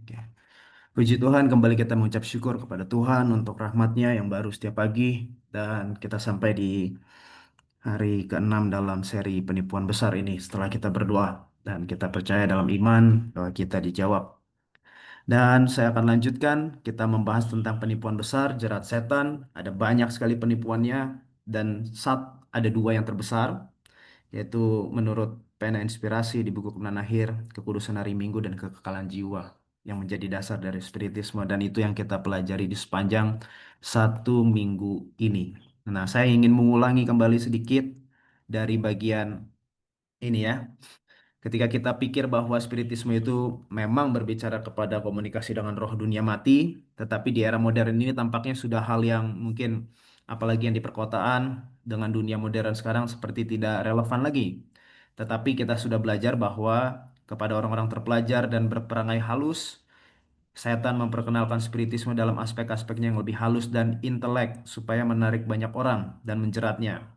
Oke. Puji Tuhan, kembali kita mengucap syukur kepada Tuhan untuk rahmat-Nya yang baru setiap pagi. Dan kita sampai di hari ke-6 dalam seri penipuan besar ini setelah kita berdoa. Dan kita percaya dalam iman bahwa kita dijawab. Dan saya akan lanjutkan, kita membahas tentang penipuan besar, jerat setan. Ada banyak sekali penipuannya. Dan ada dua yang terbesar, yaitu menurut pena inspirasi di buku Kemenangan Akhir, Kekudusan Hari Minggu, dan Kekekalan Jiwa yang menjadi dasar dari spiritisme, dan itu yang kita pelajari di sepanjang 1 minggu ini. Nah, saya ingin mengulangi kembali sedikit dari bagian ini ya. Ketika kita pikir bahwa spiritisme itu memang berbicara kepada komunikasi dengan roh dunia mati, tetapi di era modern ini tampaknya sudah hal yang mungkin, apalagi yang di perkotaan dengan dunia modern sekarang, seperti tidak relevan lagi. Tetapi kita sudah belajar bahwa kepada orang-orang terpelajar dan berperangai halus, setan memperkenalkan spiritisme dalam aspek-aspeknya yang lebih halus dan intelek supaya menarik banyak orang dan menjeratnya.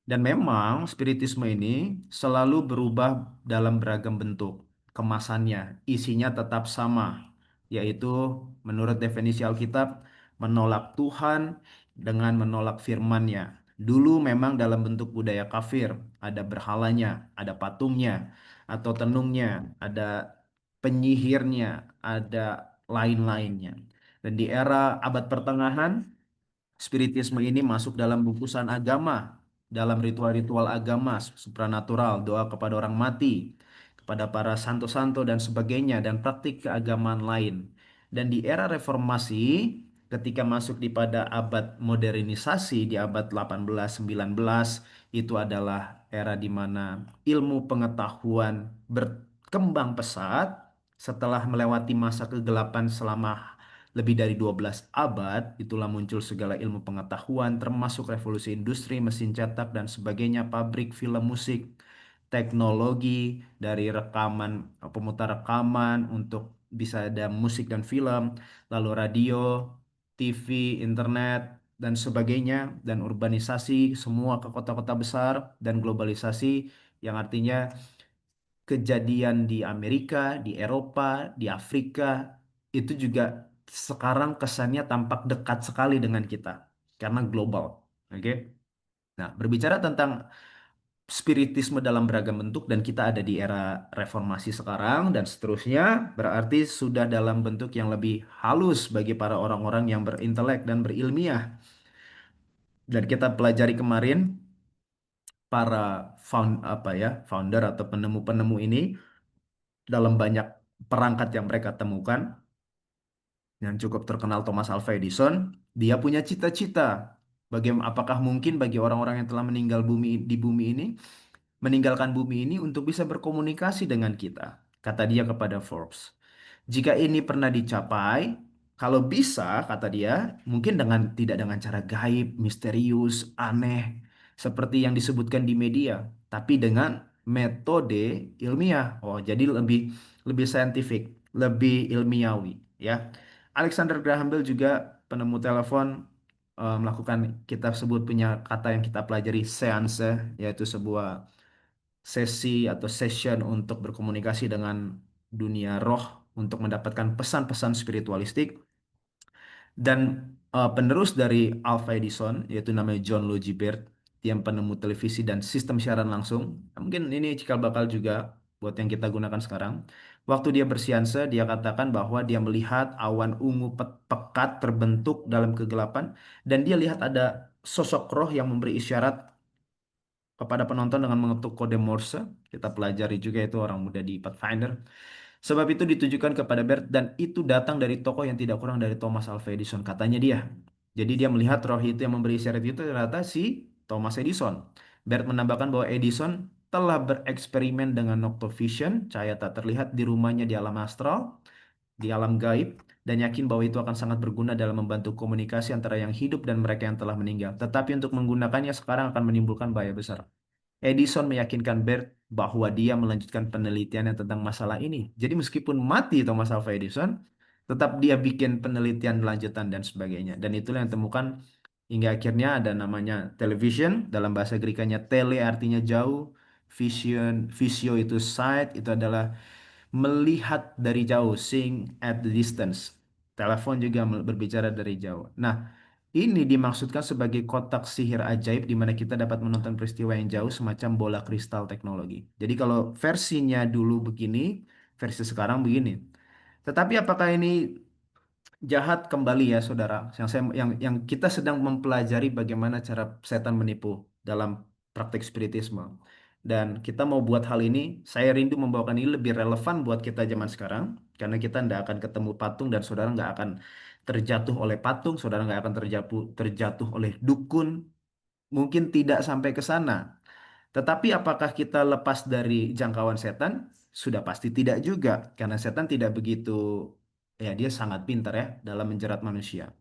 Dan memang spiritisme ini selalu berubah dalam beragam bentuk. Kemasannya, isinya tetap sama, yaitu menurut definisi Alkitab, menolak Tuhan dengan menolak firman-Nya. Dulu memang dalam bentuk budaya kafir, ada berhalanya, ada patungnya, atau tenungnya, ada penyihirnya, ada lain-lainnya. Dan di era abad pertengahan, spiritisme ini masuk dalam bungkusan agama, dalam ritual-ritual agama supranatural, doa kepada orang mati, kepada para santo-santo dan sebagainya, dan praktik keagamaan lain. Dan di era reformasi, ketika masuk di pada abad modernisasi di abad 18, 19, itu adalah era di mana ilmu pengetahuan berkembang pesat setelah melewati masa kegelapan selama lebih dari 12 abad. Itulah muncul segala ilmu pengetahuan, termasuk revolusi industri, mesin cetak, dan sebagainya, pabrik film musik, teknologi dari rekaman, pemutar rekaman untuk bisa ada musik dan film, lalu radio, TV, internet, dan sebagainya, dan urbanisasi semua ke kota-kota besar, dan globalisasi yang artinya kejadian di Amerika, di Eropa, di Afrika, itu juga sekarang kesannya tampak dekat sekali dengan kita karena global. Oke. Nah, berbicara tentang spiritisme dalam beragam bentuk, dan kita ada di era reformasi sekarang dan seterusnya, berarti sudah dalam bentuk yang lebih halus bagi para orang-orang yang berintelek dan berilmiah. Dan kita pelajari kemarin para founder atau penemu-penemu ini dalam banyak perangkat yang mereka temukan. Yang cukup terkenal, Thomas Alva Edison, dia punya cita-cita. Bagaimana, apakah mungkin bagi orang-orang yang telah meninggal di bumi ini, meninggalkan bumi ini untuk bisa berkomunikasi dengan kita? Kata dia kepada Forbes. Jika ini pernah dicapai, kalau bisa, kata dia, mungkin tidak dengan cara gaib, misterius, aneh, seperti yang disebutkan di media, tapi dengan metode ilmiah. Oh, jadi lebih lebih saintifik, lebih ilmiawi, ya. Alexander Graham Bell juga penemu telepon, melakukan, kita sebut, punya kata yang kita pelajari, seance, yaitu sebuah sesi atau session untuk berkomunikasi dengan dunia roh untuk mendapatkan pesan-pesan spiritualistik. Dan penerus dari Alva Edison, yaitu namanya John Logie Baird, yang penemu televisi dan sistem siaran langsung. Mungkin ini cikal bakal juga buat yang kita gunakan sekarang. Waktu dia bersianse, dia katakan bahwa dia melihat awan ungu pekat terbentuk dalam kegelapan, dan dia lihat ada sosok roh yang memberi isyarat kepada penonton dengan mengetuk kode Morse. Kita pelajari juga itu orang muda di Pathfinder. Sebab itu ditujukan kepada Bert, dan itu datang dari tokoh yang tidak kurang dari Thomas Alva Edison, katanya dia. Jadi dia melihat roh itu yang memberi isyarat itu ternyata si Thomas Edison. Bert menambahkan bahwa Edison telah bereksperimen dengan noctovision, cahaya tak terlihat, di rumahnya di alam astral, di alam gaib, dan yakin bahwa itu akan sangat berguna dalam membantu komunikasi antara yang hidup dan mereka yang telah meninggal. Tetapi untuk menggunakannya sekarang akan menimbulkan bahaya besar. Edison meyakinkan Bert bahwa dia melanjutkan penelitiannya tentang masalah ini. Jadi meskipun mati Thomas Alva Edison, tetap dia bikin penelitian lanjutan dan sebagainya. Dan itulah yang temukan hingga akhirnya ada namanya television, dalam bahasa Grekanya tele artinya jauh, vision, visio itu sight, itu adalah melihat dari jauh, seeing at the distance. Telepon juga berbicara dari jauh. Nah, ini dimaksudkan sebagai kotak sihir ajaib di mana kita dapat menonton peristiwa yang jauh semacam bola kristal teknologi. Jadi kalau versinya dulu begini, versi sekarang begini. Tetapi apakah ini jahat kembali ya saudara? Yang kita sedang mempelajari bagaimana cara setan menipu dalam praktik spiritisme. Dan kita mau buat hal ini, saya rindu membawakan ini lebih relevan buat kita zaman sekarang, karena kita tidak akan ketemu patung dan saudara nggak akan terjatuh oleh patung, saudara nggak akan terjatuh oleh dukun, mungkin tidak sampai ke sana. Tetapi apakah kita lepas dari jangkauan setan? Sudah pasti tidak juga, karena setan tidak begitu, ya dia sangat pintar ya dalam menjerat manusia.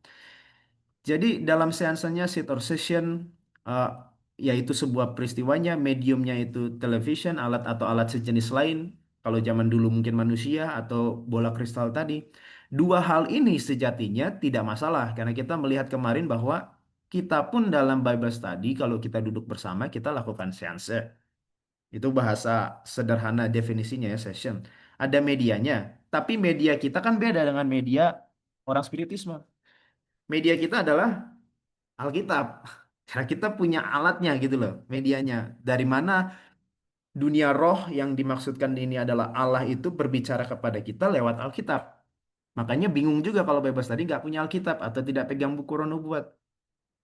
Jadi dalam seansanya sit or session, eh, yaitu sebuah peristiwanya, mediumnya itu television, alat atau alat sejenis lain. Kalau zaman dulu mungkin manusia atau bola kristal tadi. Dua hal ini sejatinya tidak masalah, karena kita melihat kemarin bahwa kita pun dalam Bible study, kalau kita duduk bersama, kita lakukan seanse. Itu bahasa sederhana definisinya ya, session. Ada medianya, tapi media kita kan beda dengan media orang spiritisme. Media kita adalah Alkitab. Karena kita punya alatnya gitu loh, medianya. Dari mana dunia roh yang dimaksudkan ini adalah Allah itu berbicara kepada kita lewat Alkitab. Makanya bingung juga kalau bebas tadi nggak punya Alkitab atau tidak pegang buku Roh Nubuat.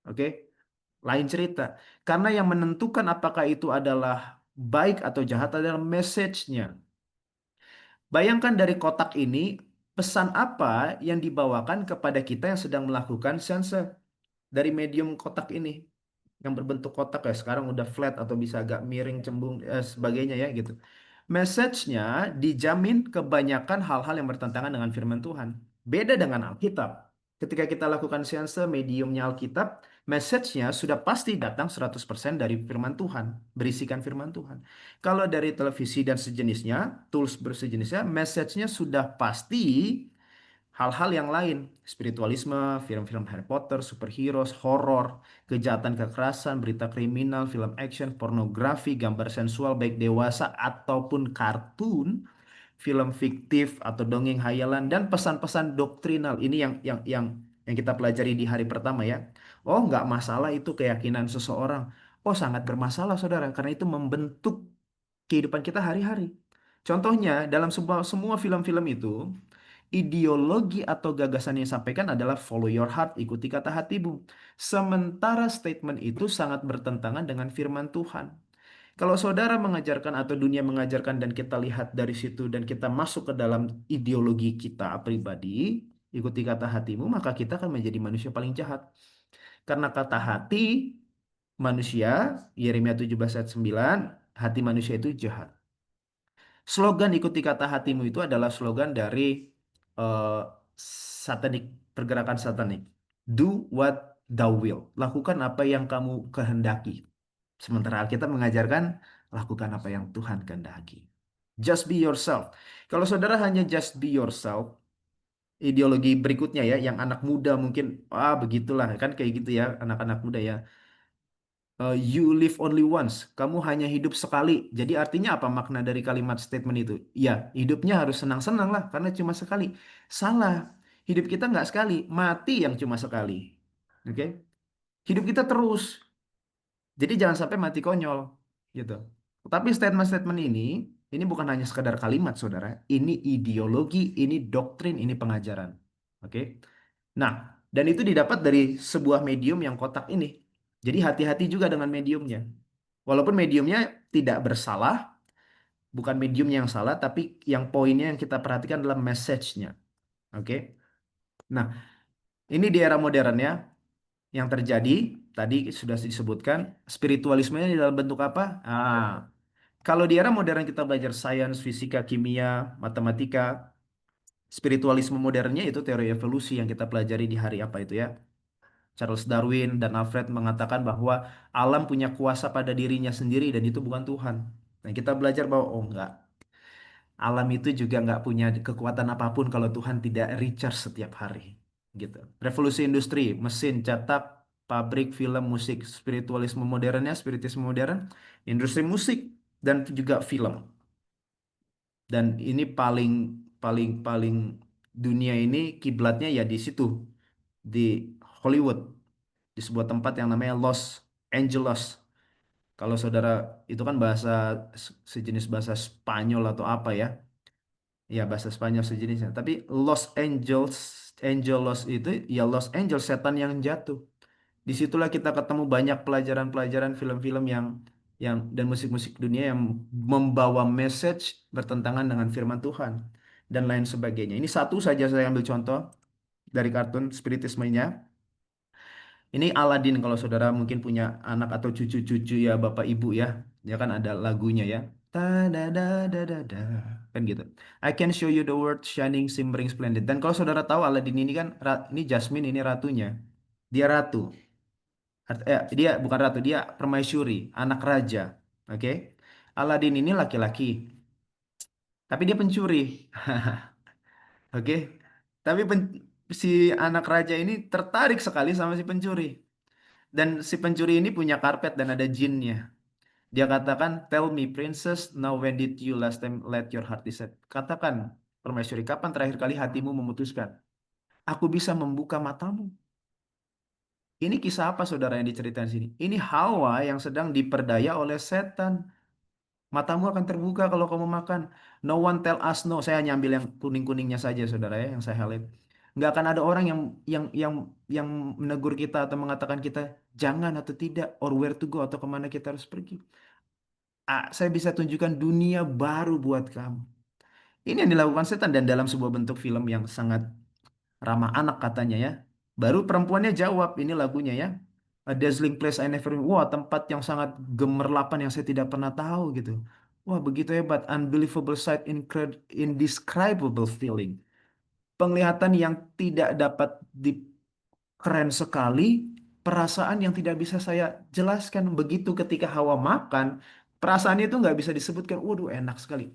Oke, lain cerita. Karena yang menentukan apakah itu adalah baik atau jahat adalah message-nya. Bayangkan dari kotak ini, pesan apa yang dibawakan kepada kita yang sedang melakukan seanse dari medium kotak ini yang berbentuk kotak ya sekarang udah flat atau bisa agak miring cembung sebagainya ya gitu. Message-nya dijamin kebanyakan hal-hal yang bertentangan dengan firman Tuhan. Beda dengan Alkitab. Ketika kita lakukan seanse mediumnya Alkitab, message-nya sudah pasti datang 100% dari firman Tuhan, berisikan firman Tuhan. Kalau dari televisi dan sejenisnya, tools bersejenisnya, message-nya sudah pasti hal-hal yang lain, spiritualisme, film-film Harry Potter, superhero, horor, kejahatan, kekerasan, berita kriminal, film action, pornografi, gambar sensual baik dewasa ataupun kartun, film fiktif atau dongeng hayalan dan pesan-pesan doktrinal. Ini yang kita pelajari di hari pertama ya. Oh, nggak masalah itu keyakinan seseorang. Oh, sangat bermasalah, saudara, karena itu membentuk kehidupan kita hari-hari. Contohnya, dalam semua film-film itu, ideologi atau gagasan yang disampaikan adalah follow your heart, ikuti kata hatimu. Sementara statement itu sangat bertentangan dengan firman Tuhan. Kalau saudara mengajarkan atau dunia mengajarkan dan kita lihat dari situ dan kita masuk ke dalam ideologi kita pribadi, ikuti kata hatimu, maka kita akan menjadi manusia paling jahat. Karena kata hati manusia, Yeremia 17 ayat 9, hati manusia itu jahat. Slogan ikuti kata hatimu itu adalah slogan dari eh, satanik, pergerakan satanik. Do what thou will. Lakukan apa yang kamu kehendaki. Sementara Alkitab mengajarkan lakukan apa yang Tuhan kehendaki. Just be yourself. Kalau saudara hanya just be yourself, ideologi berikutnya ya, yang anak muda mungkin, begitulah kan kayak gitu ya, anak-anak muda ya. You live only once. Kamu hanya hidup sekali. Jadi artinya apa makna dari kalimat statement itu? Ya, hidupnya harus senang-senang lah, karena cuma sekali. Salah. Hidup kita nggak sekali, mati yang cuma sekali. Oke? Hidup kita terus. Jadi jangan sampai mati konyol, gitu. Tapi statement-statement ini bukan hanya sekadar kalimat, saudara. Ini ideologi, ini doktrin, ini pengajaran. Oke? Nah, dan itu didapat dari sebuah medium yang kotak ini. Jadi hati-hati juga dengan mediumnya. Walaupun mediumnya tidak bersalah, bukan mediumnya yang salah, tapi yang poinnya yang kita perhatikan adalah message-nya. Oke? Nah, ini di era modern ya, yang terjadi, tadi sudah disebutkan, spiritualismenya di dalam bentuk apa? Kalau di era modern kita belajar sains, fisika, kimia, matematika, spiritualisme modernnya itu teori evolusi yang kita pelajari di hari apa itu ya. Charles Darwin dan Alfred mengatakan bahwa alam punya kuasa pada dirinya sendiri dan itu bukan Tuhan. Dan kita belajar bahwa oh enggak, alam itu juga nggak punya kekuatan apapun kalau Tuhan tidak recharge setiap hari. Gitu. Revolusi industri, mesin, cetak, pabrik, film, musik, spiritualisme modernnya, spiritisme modern, industri musik dan juga film. Dan ini paling paling paling dunia ini kiblatnya ya di situ, di Hollywood, di sebuah tempat yang namanya Los Angeles. Kalau saudara, itu kan bahasa sejenis bahasa Spanyol atau apa ya? Ya bahasa Spanyol sejenisnya. Tapi Los Angeles, Angelos itu ya Los Angeles, setan yang jatuh. Disitulah kita ketemu banyak pelajaran-pelajaran film-film yang dan musik-musik dunia yang membawa message bertentangan dengan firman Tuhan dan lain sebagainya. Ini satu saja saya ambil contoh dari kartun spiritismenya. Ini Aladdin, kalau saudara mungkin punya anak atau cucu-cucu ya Bapak Ibu ya. Ya kan ada lagunya ya. Ta da da da da da, kan gitu. I can show you the world shining shimmering splendid. Dan kalau saudara tahu Aladdin ini kan ini Jasmine, ini ratunya. Dia ratu. Dia bukan ratu, dia permaisuri, anak raja. Oke. Aladdin ini laki-laki, tapi dia pencuri. Oke. Tapi si anak raja ini tertarik sekali sama si pencuri. Dan si pencuri ini punya karpet dan ada jinnya. Dia katakan, "Tell me, princess, now when did you last time let your heart decide?" Katakan, permaisuri, kapan terakhir kali hatimu memutuskan? Aku bisa membuka matamu. Ini kisah apa saudara yang diceritain sini? Ini Hawa yang sedang diperdaya oleh setan. Matamu akan terbuka kalau kamu makan. No one tell us no. Saya hanya ambil yang kuning-kuningnya saja, saudara ya, yang saya highlight. Nggak akan ada orang yang menegur kita atau mengatakan kita jangan atau tidak, or where to go atau kemana kita harus pergi. Saya bisa tunjukkan dunia baru buat kamu. Ini yang dilakukan setan dan dalam sebuah bentuk film yang sangat ramah anak katanya ya. Baru perempuannya jawab, ini lagunya ya. A dazzling place I never. Wah, tempat yang sangat gemerlapan yang saya tidak pernah tahu gitu. Wah, begitu hebat. Unbelievable sight, indescribable feeling. Penglihatan yang tidak dapat keren sekali, perasaan yang tidak bisa saya jelaskan. Begitu ketika Hawa makan, perasaan itu nggak bisa disebutkan. Waduh, enak sekali.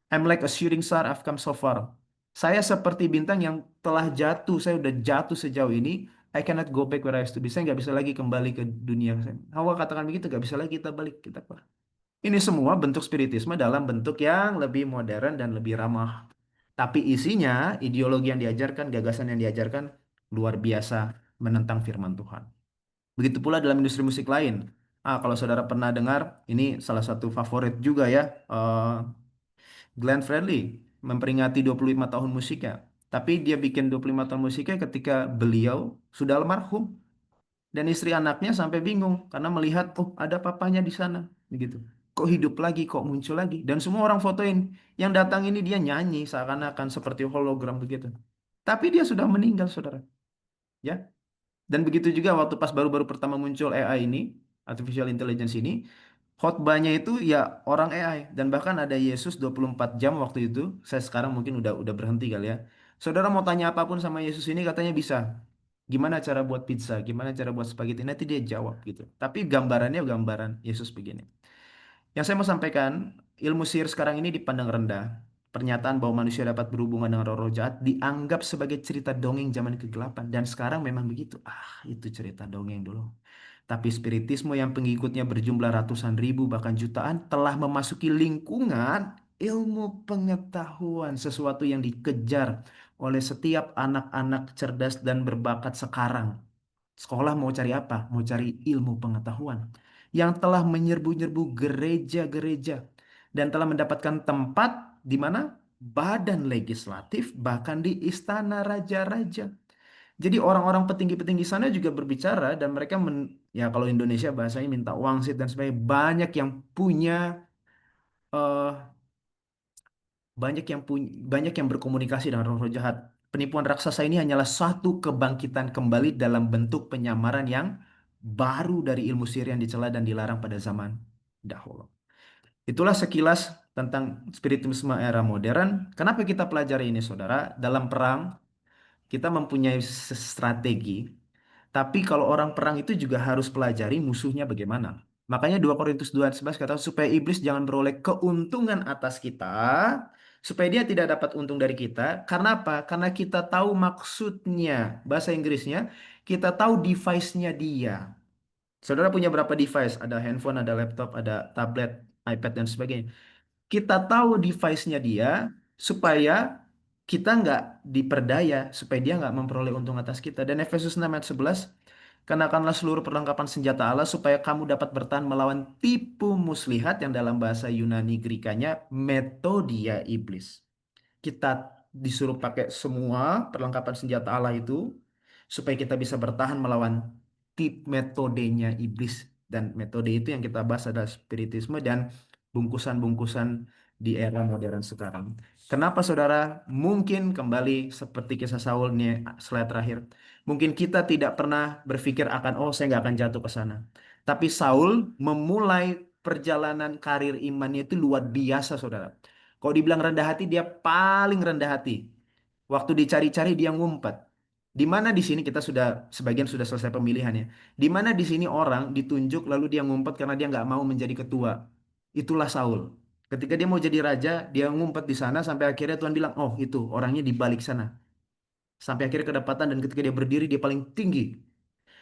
I'm like a shooting star, I've come so far. Saya seperti bintang yang telah jatuh. Saya udah jatuh sejauh ini. I cannot go back where I used to be. Saya nggak bisa lagi kembali ke dunia. Hawa katakan begitu, nggak bisa lagi kita balik. Kita apa? Ini semua bentuk spiritisme dalam bentuk yang lebih modern dan lebih ramah. Tapi isinya, ideologi yang diajarkan, gagasan yang diajarkan, luar biasa menentang firman Tuhan. Begitu pula dalam industri musik lain. Kalau saudara pernah dengar, ini salah satu favorit juga ya. Glenn Fredly memperingati 25 tahun musiknya. Tapi dia bikin 25 tahun musiknya ketika beliau sudah almarhum. Dan istri anaknya sampai bingung karena melihat, oh ada papanya di sana. Begitu. Kok hidup lagi, kok muncul lagi. Dan semua orang fotoin. Yang datang ini dia nyanyi seakan-akan seperti hologram begitu. Tapi dia sudah meninggal, saudara. Ya. Dan begitu juga waktu pas baru-baru pertama muncul AI ini, Artificial Intelligence ini, khotbahnya itu ya orang AI dan bahkan ada Yesus 24 jam waktu itu. Saya sekarang mungkin udah berhenti kali ya. Saudara mau tanya apapun sama Yesus ini katanya bisa. Gimana cara buat pizza? Gimana cara buat spaghetti? Nanti dia jawab gitu. Tapi gambarannya gambaran Yesus begini. Yang saya mau sampaikan, ilmu sihir sekarang ini dipandang rendah. Pernyataan bahwa manusia dapat berhubungan dengan roh-roh jahat dianggap sebagai cerita dongeng zaman kegelapan. Dan sekarang memang begitu. Itu cerita dongeng dulu. Tapi spiritisme yang pengikutnya berjumlah ratusan ribu bahkan jutaan telah memasuki lingkungan ilmu pengetahuan, sesuatu yang dikejar oleh setiap anak-anak cerdas dan berbakat sekarang. Sekolah mau cari apa? Mau cari ilmu pengetahuan yang telah menyerbu-nyerbu gereja-gereja dan telah mendapatkan tempat di mana badan legislatif bahkan di istana raja-raja. Jadi orang-orang petinggi-petinggi sana juga berbicara dan mereka ya kalau Indonesia bahasanya minta wangsit dan sebagainya. Eh, banyak yang berkomunikasi dengan roh-roh jahat. Penipuan raksasa ini hanyalah satu kebangkitan kembali dalam bentuk penyamaran yang baru dari ilmu sihir yang dicela dan dilarang pada zaman dahulu. Itulah sekilas tentang spiritisme era modern. Kenapa kita pelajari ini, saudara? Dalam perang kita mempunyai strategi. Tapi kalau orang perang itu juga harus pelajari musuhnya bagaimana. Makanya 2 Korintus 2:11 kata supaya iblis jangan beroleh keuntungan atas kita, supaya dia tidak dapat untung dari kita. Karena apa? Karena kita tahu maksudnya. Bahasa Inggrisnya, kita tahu device-nya dia. Saudara punya berapa device? Ada handphone, ada laptop, ada tablet, iPad, dan sebagainya. Kita tahu device-nya dia supaya kita nggak diperdaya, supaya dia nggak memperoleh untung atas kita. Dan Efesus 6 ayat 11, kenakanlah seluruh perlengkapan senjata Allah supaya kamu dapat bertahan melawan tipu muslihat yang dalam bahasa Yunani Grekanya metodia iblis. Kita disuruh pakai semua perlengkapan senjata Allah itu supaya kita bisa bertahan melawan metodenya iblis, dan metode itu yang kita bahas adalah spiritisme dan bungkusan-bungkusan di era modern sekarang. Kenapa saudara? Mungkin kembali seperti kisah Saul nih, slide terakhir. Mungkin kita tidak pernah berpikir akan, oh saya nggak akan jatuh ke sana. Tapi Saul memulai perjalanan karir imannya itu luar biasa, saudara. Kalau dibilang rendah hati, dia paling rendah hati. Waktu dicari-cari dia ngumpet. Di mana di sini kita sudah sebagian sudah selesai pemilihannya. Di mana di sini orang ditunjuk lalu dia ngumpet karena dia nggak mau menjadi ketua. Itulah Saul. Ketika dia mau jadi raja, dia ngumpet di sana sampai akhirnya Tuhan bilang, oh itu orangnya di balik sana. Sampai akhirnya kedapatan dan ketika dia berdiri dia paling tinggi.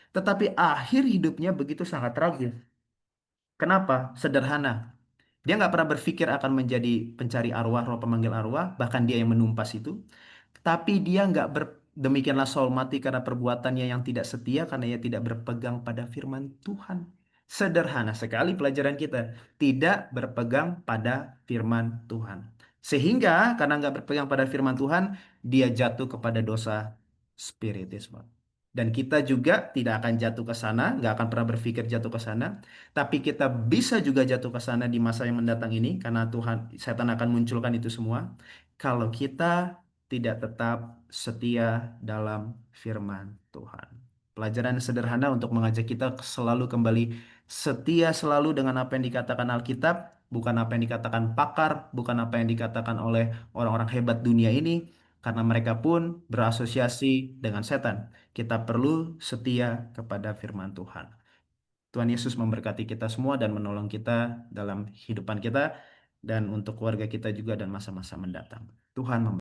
Tetapi akhir hidupnya begitu sangat tragis. Kenapa? Sederhana. Dia nggak pernah berpikir akan menjadi pencari arwah, roh pemanggil arwah, bahkan dia yang menumpas itu. Tapi dia nggak demikianlah Saul mati karena perbuatannya yang tidak setia, karena ia tidak berpegang pada firman Tuhan. Sederhana sekali pelajaran kita. Tidak berpegang pada firman Tuhan. Sehingga karena nggak berpegang pada firman Tuhan, dia jatuh kepada dosa spiritisme. Dan kita juga tidak akan jatuh ke sana, nggak akan pernah berpikir jatuh ke sana. Tapi kita bisa juga jatuh ke sana di masa yang mendatang ini, karena Tuhan, setan akan munculkan itu semua. Kalau kita tidak tetap setia dalam firman Tuhan. Pelajaran sederhana untuk mengajak kita selalu kembali setia selalu dengan apa yang dikatakan Alkitab, bukan apa yang dikatakan pakar, bukan apa yang dikatakan oleh orang-orang hebat dunia ini, karena mereka pun berasosiasi dengan setan. Kita perlu setia kepada firman Tuhan. Tuhan Yesus memberkati kita semua dan menolong kita dalam kehidupan kita dan untuk keluarga kita juga dan masa-masa mendatang. Tuhan memberkati.